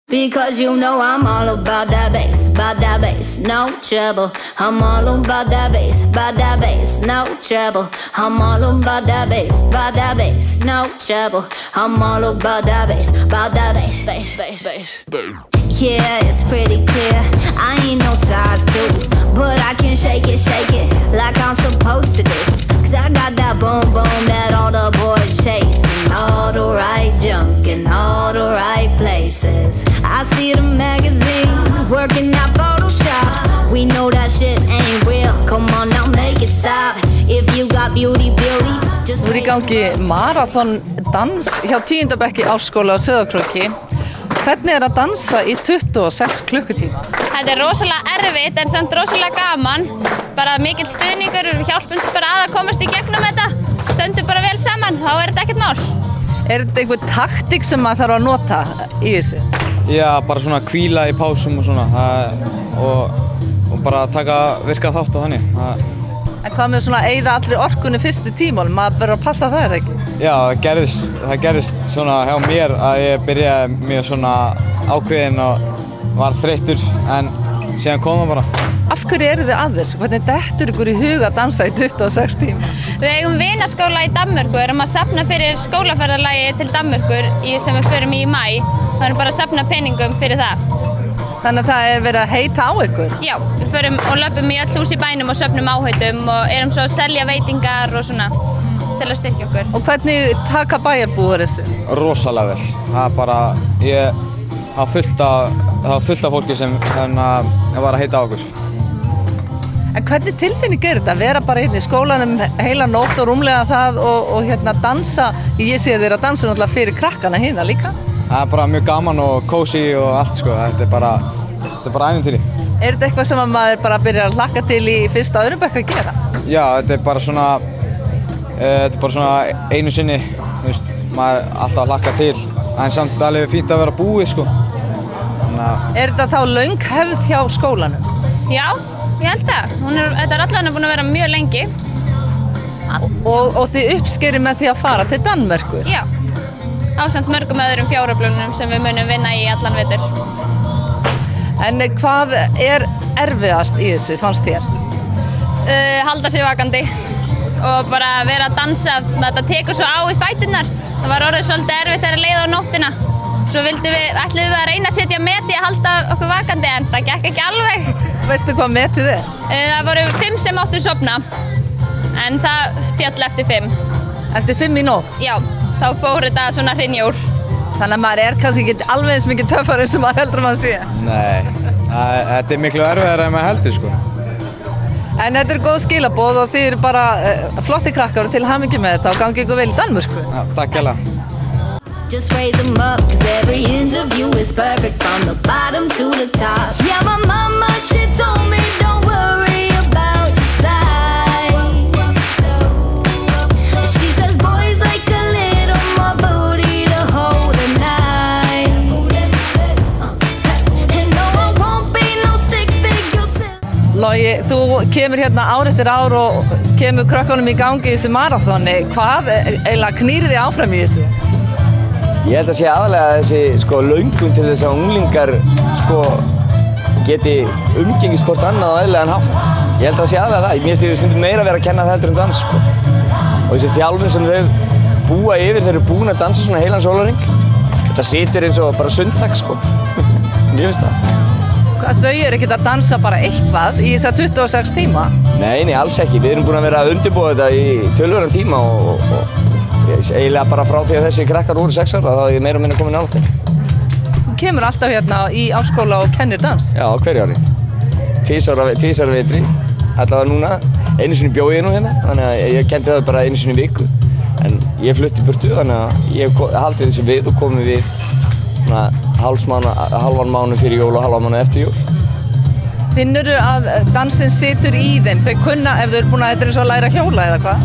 Because you know I'm all about that bass, no trouble. I'm all about that bass, no trouble. I'm all about that bass, no trouble. I'm all about that bass, bass. Yeah, it's pretty clear, I ain't no size 2, but I can shake it like I'm supposed to do. Cause I got that boom boom that all the boys chase, and all the right junk in all the right places. I see the magazines working out Photoshop. We know that shit ain't real, come on now make it stop. If you got beauty, just Nú í gangi marathon dans hjá 10. bekk í Árskóla á Sauðárkróki. Hvernig að dansa í 26 klukkutíma? Þetta rosalega erfitt en samt rosalega gaman. Bara mikill stuðningur, við hjálpumst bara að komast í gegnum þetta. Stöndum bara vel saman, þá þetta ekkert mál. Þetta einhver taktík sem maður þarf að nota í þessu? Já, bara svona hvíla í pásum og svona. Og bara virka þátt á þannig. En hvað með svona eyða allri orkunni fyrstu tímál? Maður verður að passa það, eða ekki? Já, það gerðist svona hjá mér að ég byrjaði mjög svona ákveðinn og var þreyttur, en síðan kom það bara. Af hverju eru þið að þessu? Hvernig dettur ykkur í hug að dansa í 26 tíma? Við eigum vinaskóla í Danmörku, erum að safna fyrir skólaferðalagi til Danmörkur sem við förum í maí. Það erum bara að safna peningum fyrir það. Þannig að það verið að heita á ykkur? Já, við förum og löpum í öll hús í bænum og söfnum áheitum og erum svo að selja veitingar og svona til að styrkja okkur. Og hvernig taka bæjarbúar þessu? Rosalega vel. Það er bara, það var fullt af fólki sem var að heita á okkur. En hvernig tilfinning er þetta? Að vera bara hérna í skólanum heila nótt og rúmlega það og hérna dansa? Ég sé þér að dansa náttúrulega fyrir krakkana hérna líka. Það er bara mjög gaman og kósí og allt sko, þetta er bara ævintýri. Er þetta eitthvað sem maður bara byrjar að hlakka til í fyrsta og öðrum bekk að gera? Já, þetta er bara svona einu sinni, maður er alltaf að hlakka til, en samt alveg fínt að vera búið sko. Er þetta þá löng hefð hjá skólanum? Já, ég held það. Þetta er allavega búin að vera mjög lengi. Og þið uppskerið með því að fara til Danmörkur? Já. Ásamt mörgum öðrum fjáröflunum sem við munum vinna í allan vetur. En hvað er erfiðast í þessu, fannst þér? Halda sig vakandi og bara vera að dansa. Þetta tekur svo á í fæturnar. Það var orðið svolítið erfitt þegar leið á nóttina. Svo ætluðum við að reyna að setja met í að halda okkur vakandi en það gekk ekki alveg. Veistu hvað metið er? Það voru 5 sem áttu sofna en það féll eftir 5. Eftir 5 í nótt? Já. Þá fór þetta svona hrynja úr. Þannig að maður er kannski ekki alveg eins mikið töffari sem maður heldur að maður sé. Nei, þetta er miklu erfiðara en maður heldur sko. En þetta er góð skilaboð og þið eru bara flotti krakkar og til hamingju með þetta og gangi ykkur vel í Danmörku. Já, takk hérlega. Just raise them up, cause every inch of you is perfect from the bottom to the top. Yeah, my mama, she told me don't worry about your size. She says boys like a little more booty to hold a knife. And no, I won't be no stick figure silly. Logi, þú kemur hérna ár eftir ár og kemur krökkunum í gangi í þessu marathoni. Hvað eiginlega knýr þig áfram í þessu? Ég held að sé aðalega þessi löngun til þess að unglingar geti umgengist hvort annað á eðlilegan hátt. Ég held að sé aðalega það. Mér finnst þið stundum meira að vera að kenna það heldur en dans sko. Og þessi þjálfun sem þau búa yfir, þeir eru búin að dansa svona heilan sólarhring. Þetta situr eins og bara sundlag sko. Mér finnst það. Þau eru ekkert að dansa bara eitthvað í þessa 26 tíma? Nei, alls ekki. Við erum búin að vera að undirbúa þetta í töluverðan tíma og eiginlega bara frá því að þessi krakkar voru 6 ára þá er ég meira og minna komin nálægt þeim. Þú kemur alltaf hérna í Árskóla og kennir dans? Já, hverju ári. Tvisvar vetri. Allavega núna. Einu sinni bjó ég nú hérna, þannig að ég kendi það bara einu sinni í viku. En ég flutti í burtu, þannig að ég haldið þessu við og komið við hálfan mánuð fyrir jól og hálfan mánuð eftir jól. Finnurðu að dansinn situr í þeim? Þau kunna ef þau eru búin að þetta er eins og að læra hjóla eða hvað?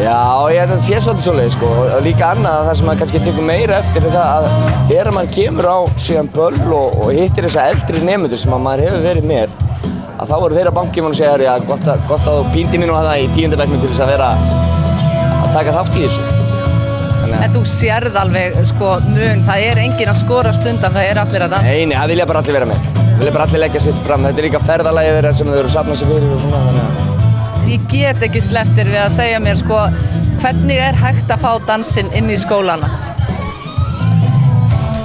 Já, ég held að það sé svolítið svoleiðis sko. Og líka annað það sem maður kannski tekur meira eftir er það að þegar maður kemur á síðan böll og hittir þessa eldri nemendur sem maður hefur verið með, að þá eru þeir að banka í mann og segja já, gott að þú pínti mér nú að það í 10. bekknum til þess að vera að taka þátt í þessu. Þannig En þú sérð alveg, sko, mun, það enginn að skora stundan, það allir að dansa. Nei, það vilja bara allir vera með. Það vilja bara allir leggja sitt fram. Þetta líka ferðalagið þeirra sem þau eru að safna sig fyrir og svona, þannig að... Ég get ekki slepptir við að segja mér, sko, hvernig hægt að fá dansinn inn í skólana?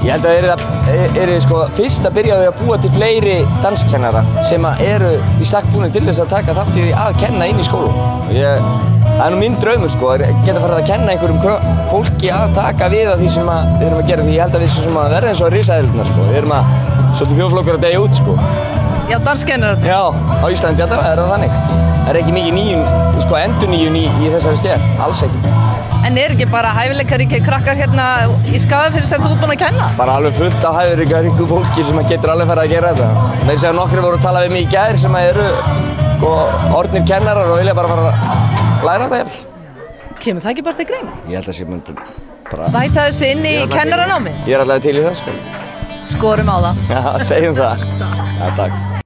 Ég held að það er sko, fyrst að byrja að búa til fleiri danskennara sem eru í stakk búin til þess að taka þátt í að kenna inn í skólum. Það er nú minn draumur sko, að geta farið að kenna einhverjum fólki að taka við af því sem við erum að gera, því ég held að við sem verðum eins og risaeðlurnar sko. Við erum að svolítið þjóðflokkur að deyja út sko. Já, danskennarar? Já, á Íslandi það þannig. Það er ekki mikið sko, endurnýjun í þessari stétt, alls ekki. En ekki bara hæfileikaríkir krakkar hérna í Skagafirði sem þú ert búinn að kenna? Bara alveg fullt af hæfileikaríku fólki sem getur alveg farið að gera þetta. Þeir sem nokkri voru að tala við mig í gær sem eru orðnir kennarar og vilja bara fara að læra þetta jafnvel. Kemur það ekki bara til greina? Ég held að sé bara... Bæta þessu inn í kennaranámi? Ég allavega til í það sko. Skorum á það. Já, segjum það. Já, takk.